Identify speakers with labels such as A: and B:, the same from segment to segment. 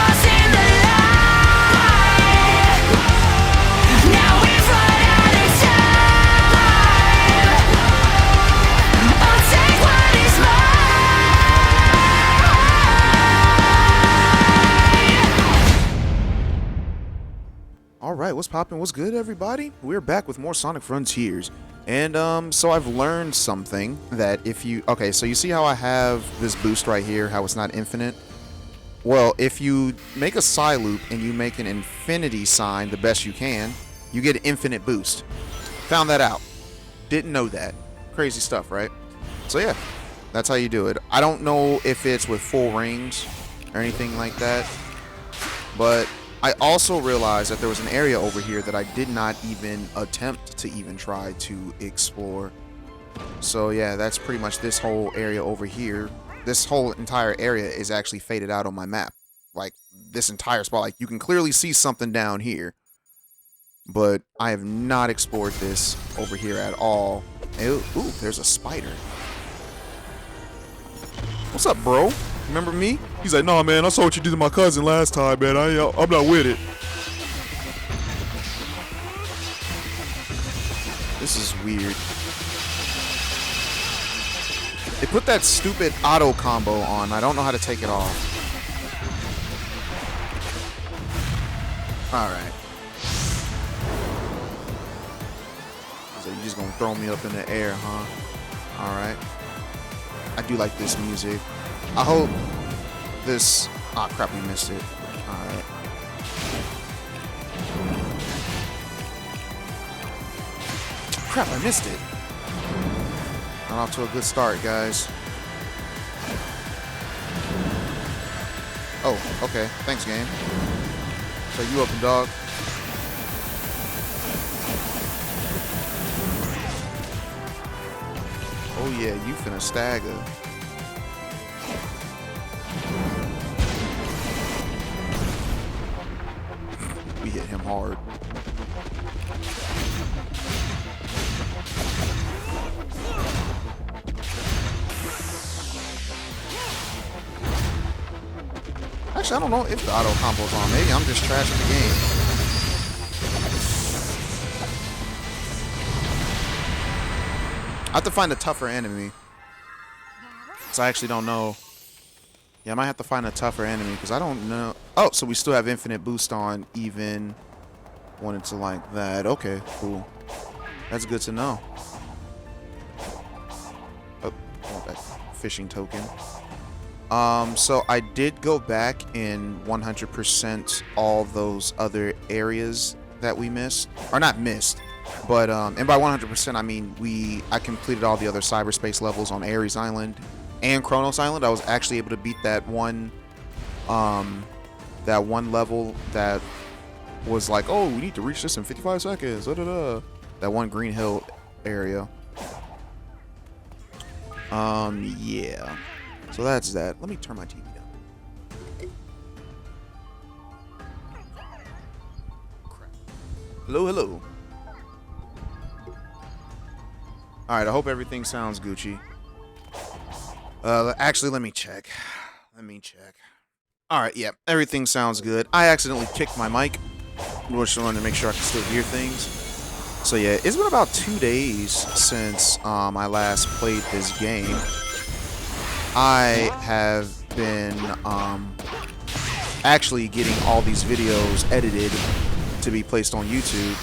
A: crossing the line. Now we've run out of time. I'll take what is mine.
B: All right, what's poppin'? What's good, everybody? We're back with more Sonic Frontiers. And so I've learned something that if you, okay, so you see how I have this boost right here, how it's not infinite? Well, if you make a psi loop and you make an infinity sign the best you can, you get an infinite boost. Found that out. Didn't know that. Crazy stuff, right? So yeah, that's how you do it. I don't know if it's with full rings or anything like that, but I also realized that there was an area over here that I did not even attempt to even try to explore. So yeah, that's pretty much this whole area over here. This whole entire area is actually faded out on my map. Like, this entire spot. Like, you can clearly see something down here. But I have not explored this over here at all. Ooh, there's a spider. What's up, bro? Remember me?
C: He's like, nah, man, I saw what you did to my cousin last time, man. I'm not with it.
B: This is weird. They put that stupid auto combo on. I don't know how to take it off. Alright. So you're just gonna throw me up in the air, huh? Alright. I do like this music. I hope this... Ah, crap, we missed it. Alright. Crap, I missed it. Not off to a good start, guys. Oh, okay. Thanks, game. So you open, dog. Oh yeah, you finna stagger. We hit him hard. Actually, I don't know if the auto combo's on. Maybe I'm just trashing the game. I have to find a tougher enemy. Because I actually don't know. Yeah, I might have to find a tougher enemy because I don't know. Oh, so we still have infinite boost on even when it's like that. Okay, cool. That's good to know. Oh, I want that fishing token. So I did go back and 100% all those other areas that we missed. Or not missed, but and by 100% I mean I completed all the other cyberspace levels on Ares Island and Kronos Island. I was actually able to beat that one level that was like, oh, we need to reach this in 55 seconds. Da, da, da. That one Green Hill area. Yeah. So that's that. Let me turn my TV down. Crap. Hello, hello. Alright, I hope everything sounds Gucci. Actually, let me check. Alright, yeah, everything sounds good. I accidentally kicked my mic. I just wanted to make sure I can still hear things. So yeah, it's been about 2 days since I last played this game. I have been actually getting all these videos edited to be placed on YouTube.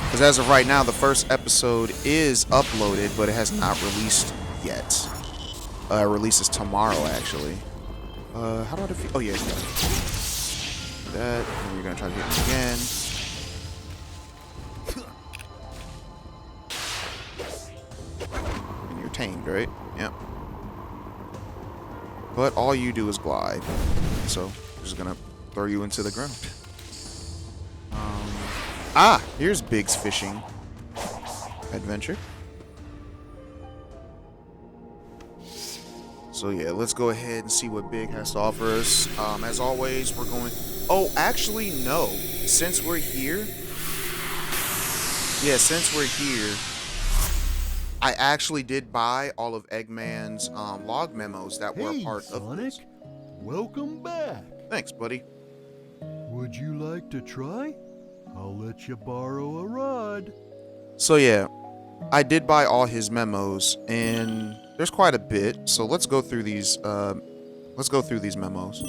B: Because as of right now, the first episode is uploaded, but it has not released yet. It releases tomorrow, actually. How do I defeat? Oh yeah, that. And we're gonna try to hit him again. And you're tamed, right? Yep. But all you do is glide. So, I'm just gonna throw you into the ground. Here's Big's fishing adventure. So yeah, let's go ahead and see what Big has to offer us. As always, we're going... Oh, actually, no. Since we're here... Yeah, since we're here... I actually did buy all of Eggman's log memos that were part of this.
D: Welcome back.
B: Thanks, buddy.
D: Would you like to try? I'll let you borrow a rod.
B: So yeah, I did buy all his memos, and there's quite a bit. So let's go through these. Let's go through these memos.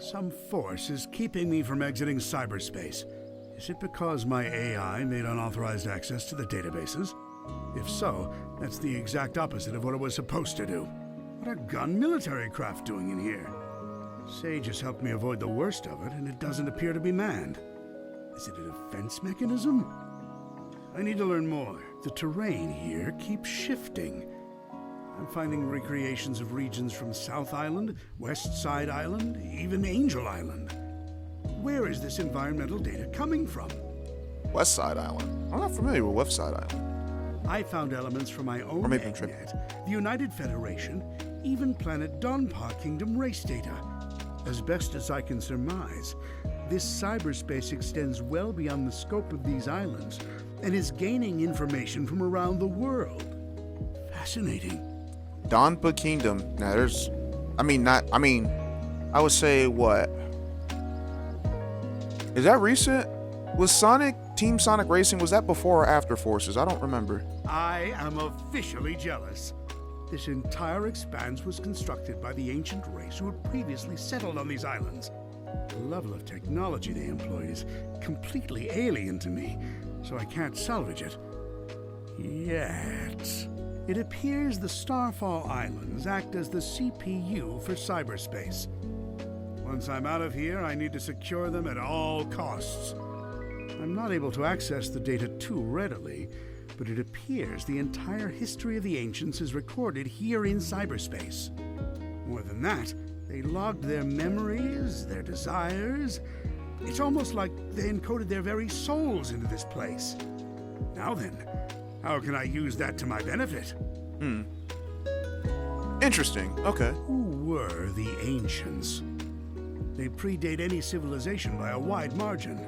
E: Some force is keeping me from exiting cyberspace. Is it because my AI made unauthorized access to the databases? If so, that's the exact opposite of what it was supposed to do. What are gun military craft doing in here? Sage has helped me avoid the worst of it, and it doesn't appear to be manned. Is it a defense mechanism? I need to learn more. The terrain here keeps shifting. I'm finding recreations of regions from South Island, West Side Island, even Angel Island. Where is this environmental data coming from?
B: West Side Island. I'm not familiar with West Side Island.
E: I found elements from my own
B: Or maybe I'm tripping.
E: EggNet, the United Federation, even planet Donpa Kingdom race data. As best as I can surmise, this cyberspace extends well beyond the scope of these islands and is gaining information from around the world. Fascinating.
B: Donpa Kingdom. Now there's, I would say what? Is that recent? Was Team Sonic Racing, was that before or after Forces? I don't remember.
E: I am officially jealous. This entire expanse was constructed by the ancient race who had previously settled on these islands. The level of technology they employed is completely alien to me, so I can't salvage it. Yet. It appears the Starfall Islands act as the CPU for cyberspace. Once I'm out of here, I need to secure them at all costs. I'm not able to access the data too readily, but it appears the entire history of the Ancients is recorded here in cyberspace. More than that, they logged their memories, their desires. It's almost like they encoded their very souls into this place. Now then, how can I use that to my benefit?
B: Interesting. Okay.
E: Who were the Ancients? They predate any civilization by a wide margin.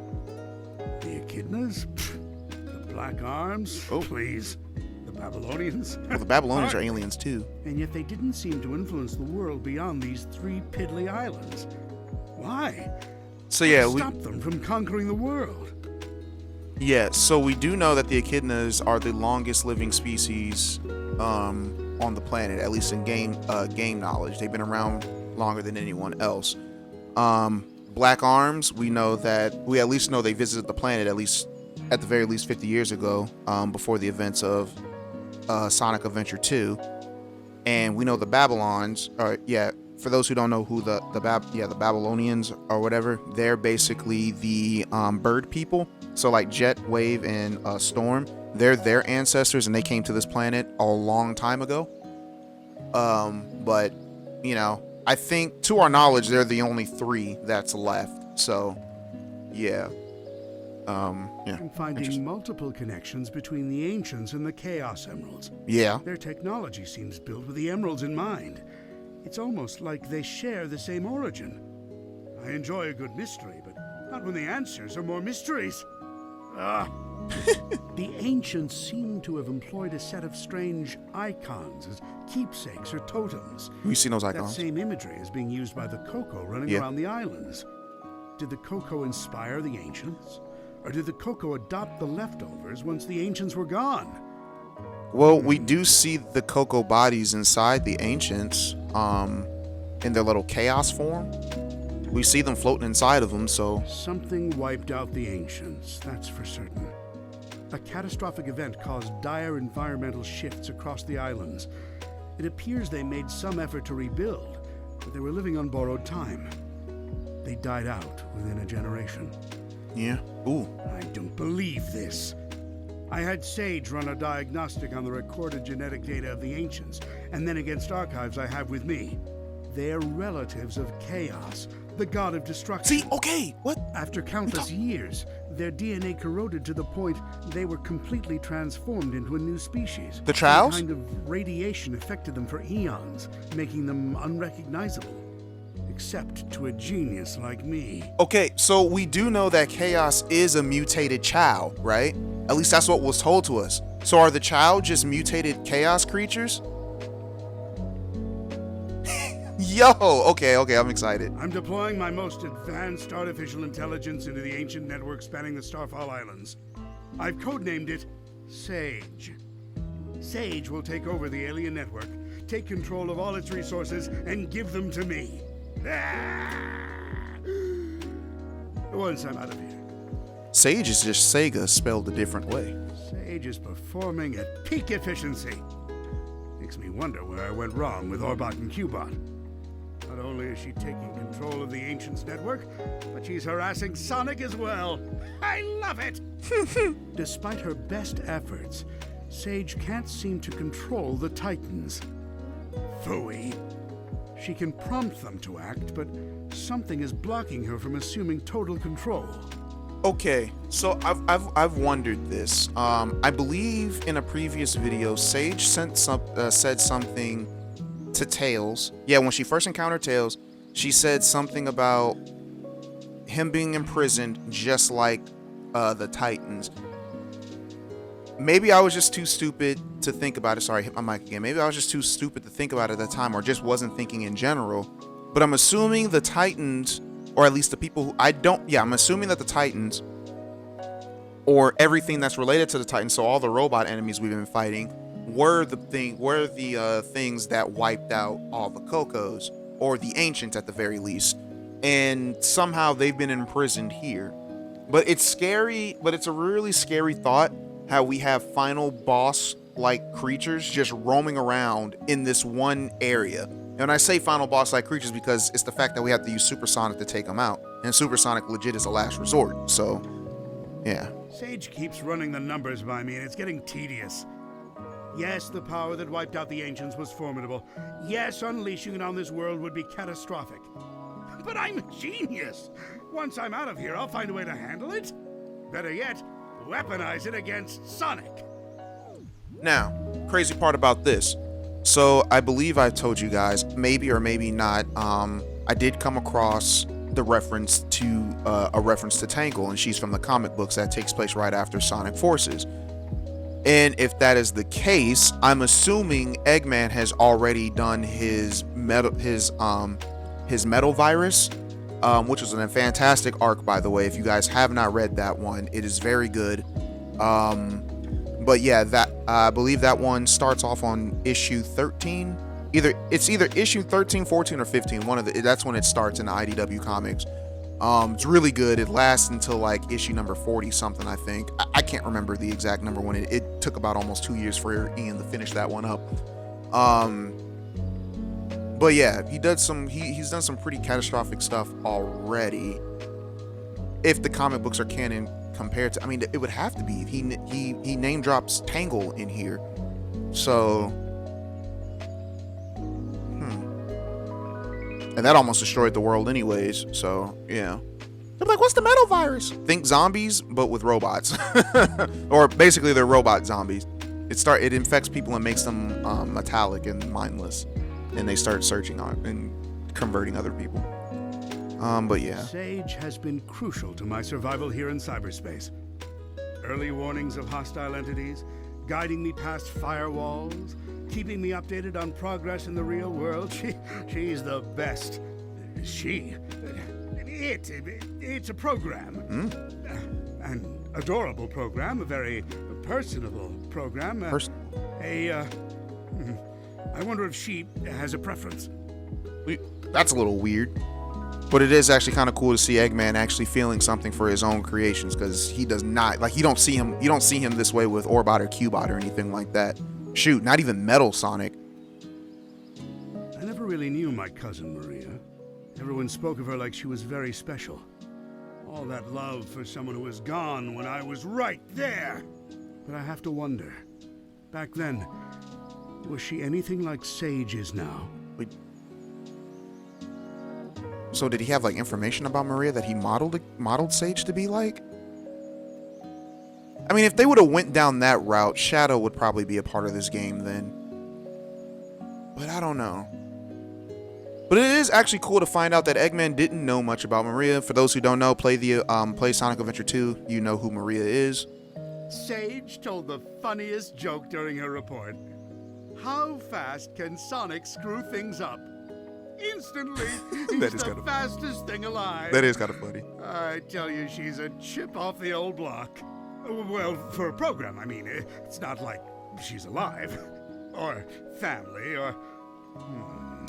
E: The Echidnas? The Black Arms?
B: Oh.
E: Please. The Babylonians?
B: Well, the Babylonians are aliens too.
E: And yet they didn't seem to influence the world beyond these 3 piddly islands. Why?
B: So yeah,
E: Stop them from conquering the world.
B: so we do know that the Echidnas are the longest living species on the planet, at least in game knowledge. They've been around longer than anyone else. Black Arms, we at least know they visited the planet at the very least 50 years ago, before the events of Sonic Adventure 2. And we know the Babylons for those who don't know who the Babylonians or whatever, they're basically the bird people. So like Jet, Wave, and Storm, they're their ancestors, and they came to this planet a long time ago. But I think to our knowledge, they're the only 3 that's left. So yeah.
E: I'm finding multiple connections between the Ancients and the Chaos Emeralds.
B: Yeah.
E: Their technology seems built with the Emeralds in mind. It's almost like they share the same origin. I enjoy a good mystery, but not when the answers are more mysteries. The Ancients seem to have employed a set of strange icons as keepsakes or totems.
B: We've seen those
E: That
B: icons.
E: same imagery is being used by the Coco running around the islands. Did the Coco inspire the Ancients? Or did the Coco adopt the leftovers once the Ancients were gone?
B: Well, we do see the Coco bodies inside the Ancients, in their little chaos form. We see them floating inside of them, so...
E: Something wiped out the Ancients, that's for certain. A catastrophic event caused dire environmental shifts across the islands. It appears they made some effort to rebuild, but they were living on borrowed time. They died out within a generation.
B: Yeah. Ooh.
E: I don't believe this. I had Sage run a diagnostic on the recorded genetic data of the Ancients, and then against archives I have with me. They're relatives of Chaos, the god of destruction.
B: See, okay, what?
E: After countless years, their DNA corroded to the point they were completely transformed into a new species.
B: The Trials?
E: Some kind of radiation affected them for eons, making them unrecognizable. Except to a genius like me.
B: Okay, so we do know that Chaos is a mutated child, right? At least that's what was told to us. So are the child just mutated Chaos creatures? Yo, okay, I'm excited.
E: I'm deploying my most advanced artificial intelligence into the ancient network spanning the Starfall Islands. I've codenamed it Sage. Sage will take over the alien network, take control of all its resources, and give them to me. Once I'm out of here.
B: Sage is just Sega spelled a different way.
E: Sage is performing at peak efficiency. Makes me wonder where I went wrong with Orbot and Qbot. Not only is she taking control of the Ancients network, but she's harassing Sonic as well. I love it! Despite her best efforts, Sage can't seem to control the Titans. Phooey. She can prompt them to act, but something is blocking her from assuming total control.
B: Okay, so I've wondered this. I believe in a previous video, Sage said something to Tails. Yeah, when she first encountered Tails, she said something about him being imprisoned just like the Titans. Maybe I was just too stupid to think about it. Sorry, hit my mic again. Maybe I was just too stupid to think about it at the time, or just wasn't thinking in general. But I'm assuming the Titans, or at least the people who I'm assuming that the Titans, or everything that's related to the Titans, so all the robot enemies we've been fighting, were the things that wiped out all the Cocos, or the Ancients at the very least. And somehow they've been imprisoned here. But it's scary, but it's a really scary thought how we have final boss-like creatures just roaming around in this one area. And I say final boss-like creatures because it's the fact that we have to use Supersonic to take them out. And Supersonic legit is a last resort, so yeah.
E: Sage keeps running the numbers by me, and it's getting tedious. Yes, the power that wiped out the Ancients was formidable. Yes, unleashing it on this world would be catastrophic. But I'm a genius! Once I'm out of here, I'll find a way to handle it. Better yet, weaponize it against Sonic.
B: Now, crazy part about this. So I believe I told you guys, maybe or maybe not, I did come across the reference to a reference to Tangle, and she's from the comic books that takes place right after Sonic Forces. And if that is the case, I'm assuming Eggman has already done his metal virus, which was a fantastic arc, by the way. If you guys have not read that one, it is very good. But yeah, that I believe that one starts off on issue 13. It's either issue 13, 14, or 15. That's when it starts in the IDW comics. It's really good. It lasts until like issue number 40 something, I think. I can't remember the exact number when it took about almost 2 years for Ian to finish that one up. But yeah, he's done some pretty catastrophic stuff already. If the comic books are canon compared to, I mean, it would have to be. He name drops Tangle in here, so and that almost destroyed the world anyways. So yeah, they're like, what's the metal virus? Think zombies, but with robots, or basically they're robot zombies. It infects people and makes them metallic and mindless, and they start searching on and converting other people. But yeah.
E: Sage has been crucial to my survival here in cyberspace. Early warnings of hostile entities, guiding me past firewalls, keeping me updated on progress in the real world. She's the best. It's a program. An adorable program, a very personable program. I wonder if she has a preference.
B: That's a little weird. But it is actually kind of cool to see Eggman actually feeling something for his own creations, because he does not, like, you don't see him this way with Orbot or Qbot or anything like that. Shoot, not even Metal Sonic.
E: I never really knew my cousin Maria. Everyone spoke of her like she was very special. All that love for someone who was gone when I was right there. But I have to wonder, back then, was she anything like Sage is now?
B: So did he have like information about Maria that he modeled Sage to be like? I mean, if they would have went down that route, Shadow would probably be a part of this game then. But I don't know. But it is actually cool to find out that Eggman didn't know much about Maria. For those who don't know, play Sonic Adventure 2. You know who Maria is.
E: Sage told the funniest joke during her report. How fast can Sonic screw things up? instantly.
B: That
E: He's
B: is
E: the
B: kinda-
E: fastest thing alive.
B: That is kind of funny.
E: I tell you, she's a chip off the old block. Well, for a program, I mean. It's not like she's alive. Or family, or...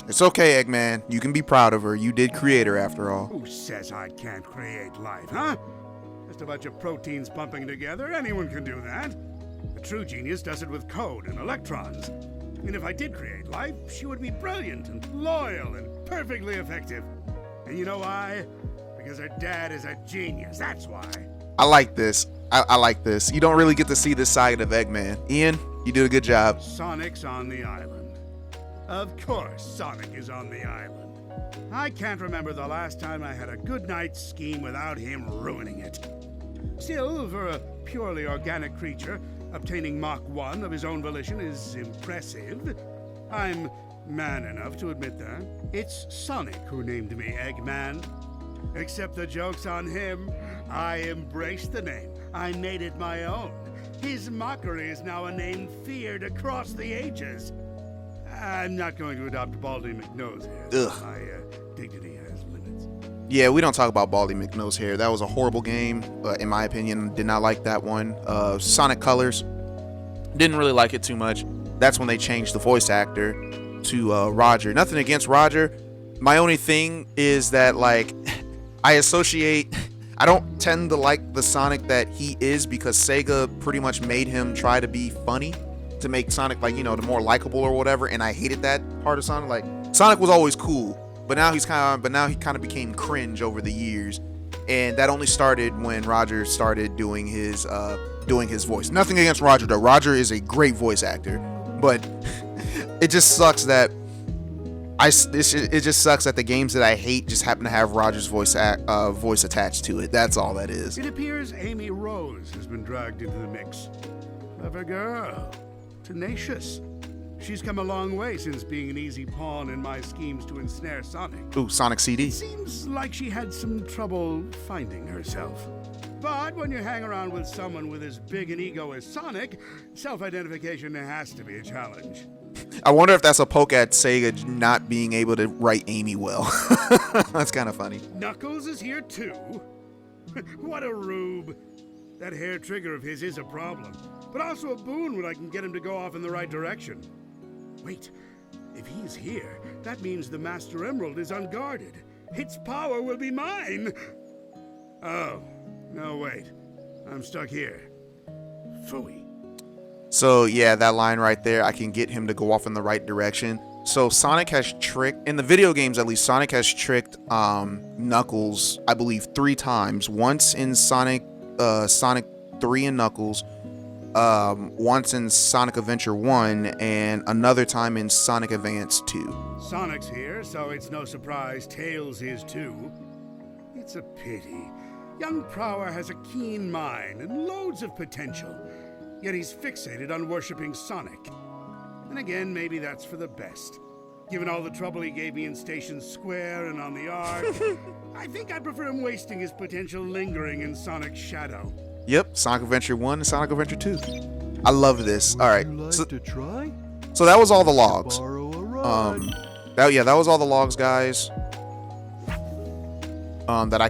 B: It's okay, Eggman. You can be proud of her. You did create her after all.
E: Who says I can't create life, huh? Just a bunch of proteins pumping together. Anyone can do that. A true genius does it with code and electrons. And if I did create life, she would be brilliant and loyal and perfectly effective. And you know why? Because her dad is a genius. That's why.
B: I like this. I like this. You don't really get to see this side of Eggman. Ian, you did a good job.
E: Sonic's on the island. Of course, Sonic is on the island. I can't remember the last time I had a good night's scheme without him ruining it. Still, for a purely organic creature, obtaining Mach 1 of his own volition is impressive. I'm man enough to admit that. It's Sonic who named me Eggman. Except the joke's on him. I embraced the name. I made it my own. His mockery is now a name feared across the ages. I'm not going to adopt Baldy McNose here.
B: Ugh.
E: My dignity has limits.
B: Yeah, we don't talk about Baldy McNose here. That was a horrible game, in my opinion. Did not like that one. Sonic Colors. Didn't really like it too much. That's when they changed the voice actor to Roger. Nothing against Roger. My only thing is that, like, I don't tend to like the Sonic that he is because Sega pretty much made him try to be funny to make Sonic, like, you know, the more likable or whatever, and I hated that part of Sonic. Like, Sonic was always cool, but now he kind of became cringe over the years, and that only started when Roger started doing his voice. Nothing against Roger though. Roger is a great voice actor, but it just sucks that it just sucks that the games that I hate just happen to have Roger's voice attached to it. That's all that is.
E: It appears Amy Rose has been dragged into the mix. Clever girl. Tenacious. She's come a long way since being an easy pawn in my schemes to ensnare Sonic.
B: Ooh, Sonic CD.
E: Seems like she had some trouble finding herself. But when you hang around with someone with as big an ego as Sonic, self-identification has to be a challenge.
B: I wonder if that's a poke at Sega not being able to write Amy well. That's kind of funny.
E: Knuckles is here too? What a rube. That hair trigger of his is a problem, but also a boon when I can get him to go off in the right direction. Wait, if he's here, that means the Master Emerald is unguarded. Its power will be mine. Oh, no wait. I'm stuck here. Phooey.
B: So yeah, that line right there, I can get him to go off in the right direction. So Sonic has tricked, in the video games at least, Sonic has tricked Knuckles, I believe 3 times. Once in Sonic 3 and Knuckles, once in Sonic Adventure 1, and another time in Sonic Advance 2.
E: Sonic's here, so it's no surprise Tails is too. It's a pity. Young Prower has a keen mind and loads of potential. Yet he's fixated on worshipping Sonic. And again, maybe that's for the best. Given all the trouble he gave me in Station Square and on the Ark, I think I'd prefer him wasting his potential lingering in Sonic's shadow.
B: Yep, Sonic Adventure 1 and Sonic Adventure 2. I love this. All right,
D: Would you like to try?
B: so that was all the logs.
D: Borrow a rod.
B: That was all the logs, guys. That I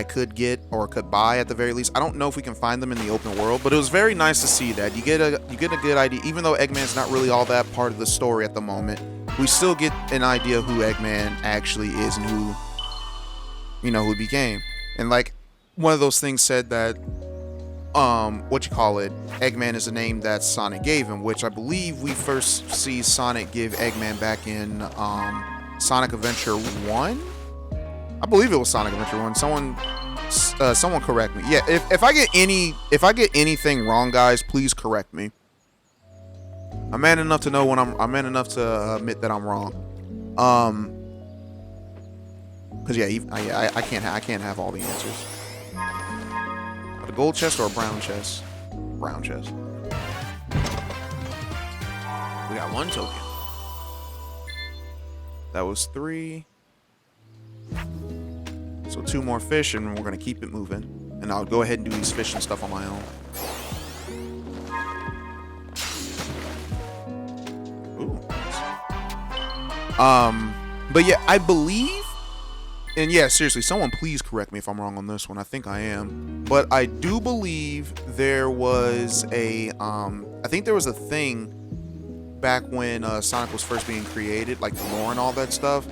B: could get or could buy at the very least. I don't know if we can find them in the open world, but it was very nice to see that. You get a good idea, even though Eggman's not really all that part of the story at the moment. We still get an idea who Eggman actually is and who he became. And like one of those things said that Eggman is a name that Sonic gave him, which I believe we first see Sonic give Eggman back in Sonic Adventure 1. I believe it was Sonic Adventure 1. Someone correct me. Yeah, if I get anything wrong, guys, please correct me. I'm man enough to know when I'm man enough to admit that I'm wrong. Cause I can't have all the answers. A gold chest or a brown chest? Brown chest. We got 1 token. That was 3. So 2 more fish, and we're gonna keep it moving. And I'll go ahead and do these fish and stuff on my own. Ooh. But yeah, I believe, and yeah, seriously, someone please correct me if I'm wrong on this one. I think I am. But I do believe there was a, I think there was a thing back when Sonic was first being created, like the lore and all that stuff.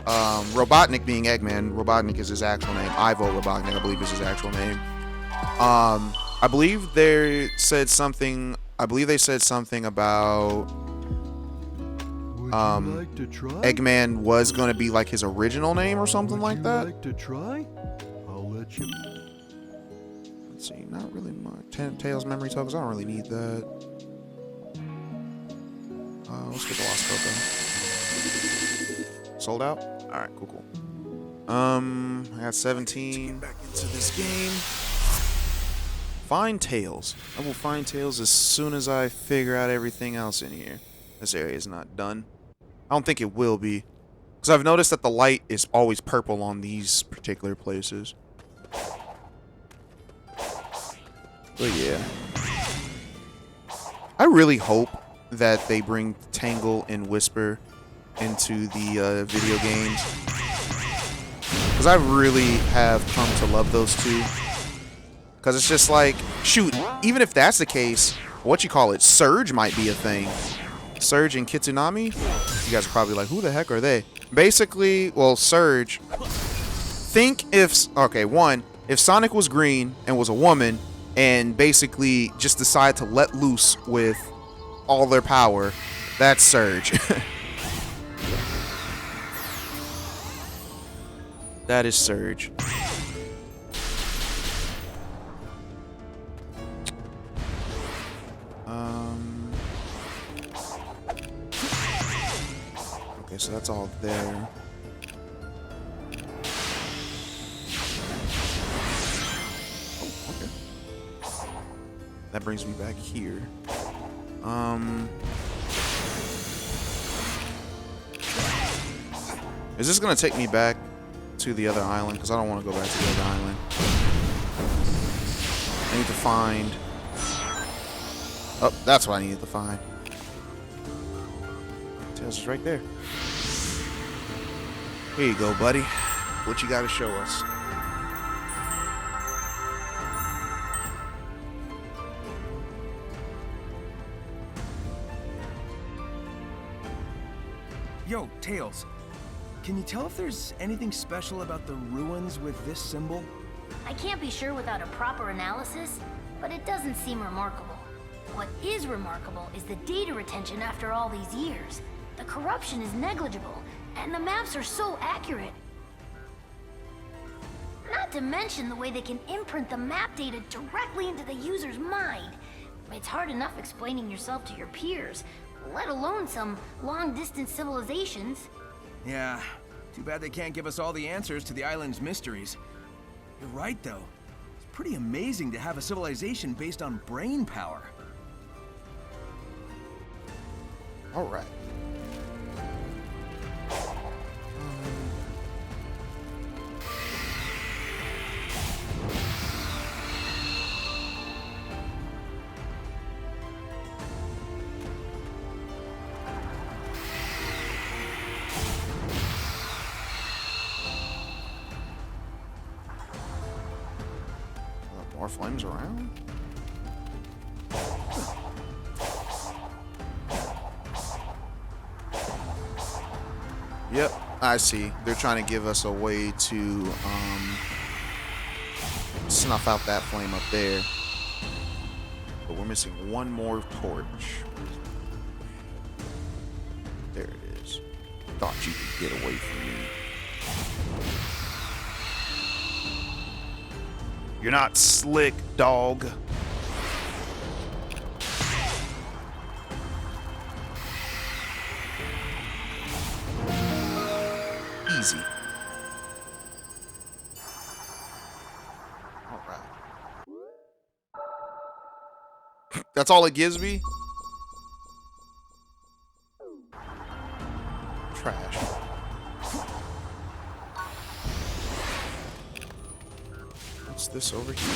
B: Robotnik being Eggman, Robotnik is his actual name. Ivo Robotnik, I believe, is his actual name. I believe they said something about
D: Would you like to try?
B: Eggman was gonna be like his original name or something
D: Would
B: like
D: you
B: that.
D: like to try? I'll let you.
B: Let's see, not really much. Tails memory tokens, I don't really need that. Let's get the Lost Token. Sold out? Alright, cool. I got 17. Back into this game. Find Tails. I will find Tails as soon as I figure out everything else in here. This area is not done. I don't think it will be. Because I've noticed that the light is always purple on these particular places. But yeah. I really hope that they bring Tangle and Whisper into the video games. Because I really have come to love those two. Because it's just like, shoot, even if that's the case, Surge might be a thing. Surge and Kitsunami? You guys are probably like, who the heck are they? Basically, well, Surge. Think if, okay, one, if Sonic was green and was a woman and basically just decided to let loose with all their power, that's Surge. That is Surge. Okay, so that's all there. Oh, okay. That brings me back here. Is this gonna take me back to the other island? Because I don't want to go back to the other island. I need to find... Oh, that's what I needed to find. Tails is right there. Here you go, buddy. What you got to show us?
F: Yo, Tails. Can you tell if there's anything special about the ruins with this symbol?
G: I can't be sure without a proper analysis, but it doesn't seem remarkable. What is remarkable is the data retention after all these years. The corruption is negligible, and the maps are so accurate. Not to mention the way they can imprint the map data directly into the user's mind. It's hard enough explaining yourself to your peers, let alone some long-distance civilizations.
F: Yeah, too bad they can't give us all the answers to the island's mysteries. You're right, though. It's pretty amazing to have a civilization based on brain power.
B: All right. More flames around? Yep, I see. They're trying to give us a way to snuff out that flame up there. But we're missing one more torch. There it is. Thought you could get away from me. You're not slick, dog. Easy. All right. That's all it gives me? Trash. What's this over here?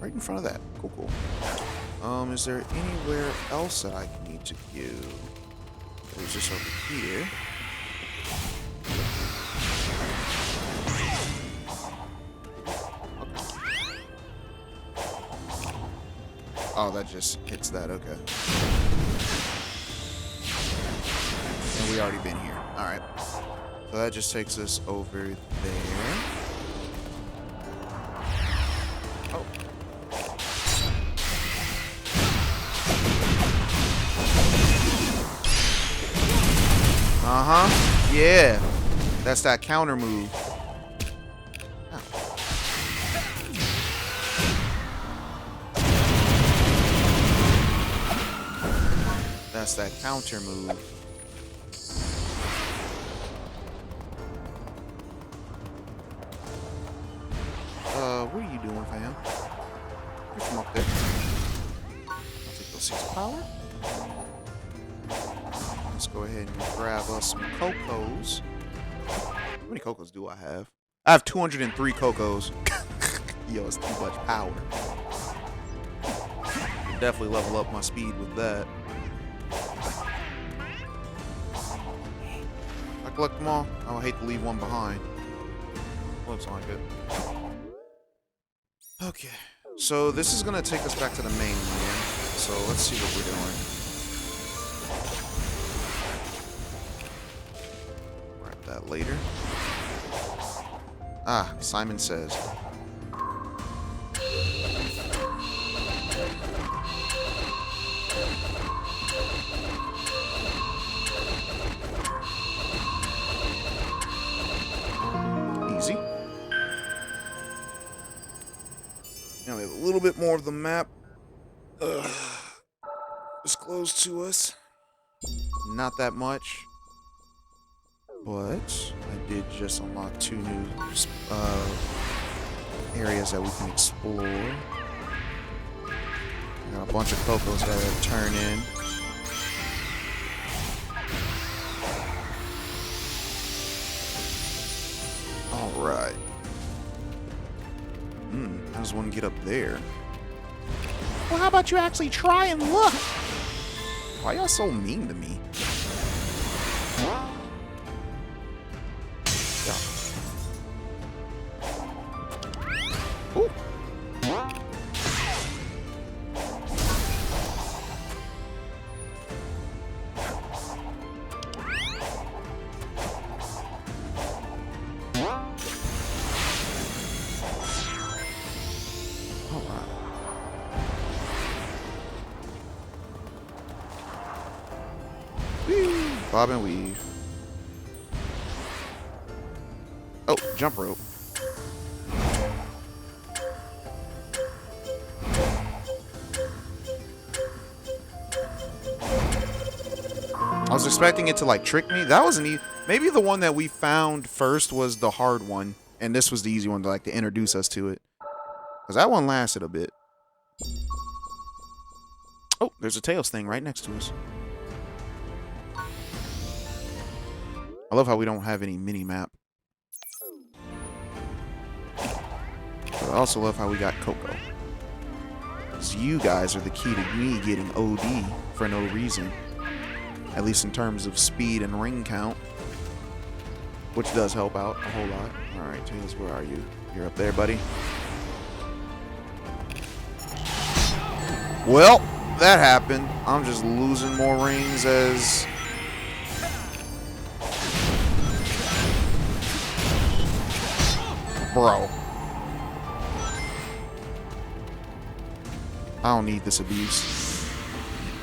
B: Right in front of that. Cool, cool. Is there anywhere else that I need to go? It was just over here. Oh, that just hits that. Okay. And we already been here. All right. So that just takes us over there. Oh. Uh-huh. Yeah. That's that counter move. Ow. That's that counter move. What are you doing, fam? You're from up there. I'll take those 6 power. Let's go ahead and grab us some cocos. How many cocos do I have? I have 203 cocos. Yo, it's too much power. Definitely level up my speed with that. If I collect them all, I would hate to leave one behind. Looks like it. Okay, so this is gonna take us back to the main land. So let's see what we're doing. Grab that later. Ah, Simon Says. Easy. Now we have a little bit more of the map disclosed to us. Not that much. But I did just unlock 2 new areas that we can explore. I got a bunch of cocos that I gotta turn in. Alright. How does one get up there? Well, how about you actually try and look? Why y'all so mean to me? Yeah. Ooh. Bob and weave. Oh, jump rope. I was expecting it to like trick me. That wasn't maybe the one that we found first was the hard one, and this was the easy one to like to introduce us to it. Cause that one lasted a bit. Oh, there's a Tails thing right next to us. I love how we don't have any mini-map. But I also love how we got Coco. Because you guys are the key to me getting OD for no reason. At least in terms of speed and ring count. Which does help out a whole lot. Alright, Tails, where are you? You're up there, buddy. Well, that happened. I'm just losing more rings as... Bro. I don't need this abuse.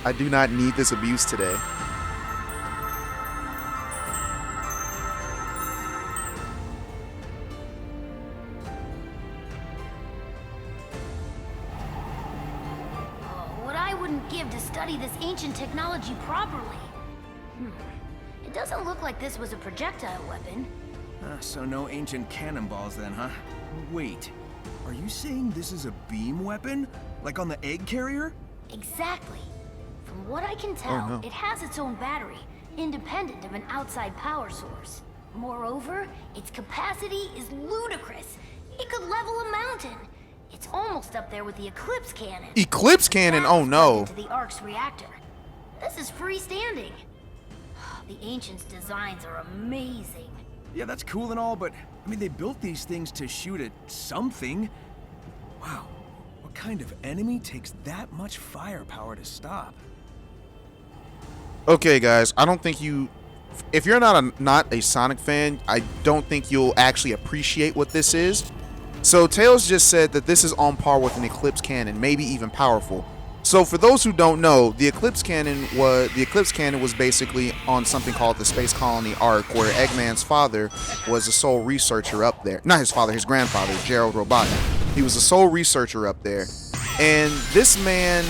B: I do not need this abuse today.
G: What I wouldn't give to study this ancient technology properly. It doesn't look like this was a projectile weapon.
F: So no ancient cannonballs then, huh? Wait, are you saying this is a beam weapon? Like on the egg carrier?
G: Exactly. From what I can tell,
B: no.
G: it has its own battery, independent of an outside power source. Moreover, its capacity is ludicrous. It could level a mountain. It's almost up there with the Eclipse Cannon.
B: Eclipse Cannon? Oh no.
G: Into the Ark's reactor. This is freestanding. The Ancients' designs are amazing.
F: Yeah, that's cool and all, but I mean, they built these things to shoot at something. Wow, what kind of enemy takes that much firepower to stop?
B: Okay, guys, I don't think you... If you're not a Sonic fan, I don't think you'll actually appreciate what this is. So Tails just said that this is on par with an Eclipse Cannon, maybe even powerful. So for those who don't know, the Eclipse Cannon was basically on something called the Space Colony Ark, where Eggman's father was the sole researcher up there. Not his father, his grandfather, Gerald Robotnik. He was the sole researcher up there, and this man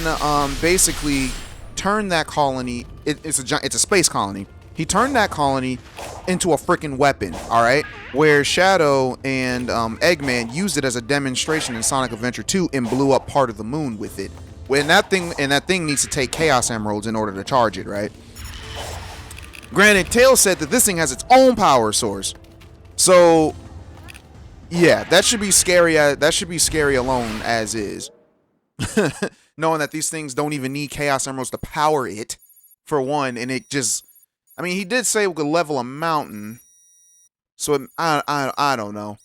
B: basically turned that colony. It's a space colony. He turned that colony into a freaking weapon. All right, where Shadow and Eggman used it as a demonstration in Sonic Adventure 2 and blew up part of the moon with it. When that thing needs to take Chaos Emeralds in order to charge it, right? Granted, Tails said that this thing has its own power source. So, yeah, that should be scary. That should be scary alone as is. Knowing that these things don't even need Chaos Emeralds to power it, for one, and it just... I mean, he did say we could level a mountain. So, I don't know.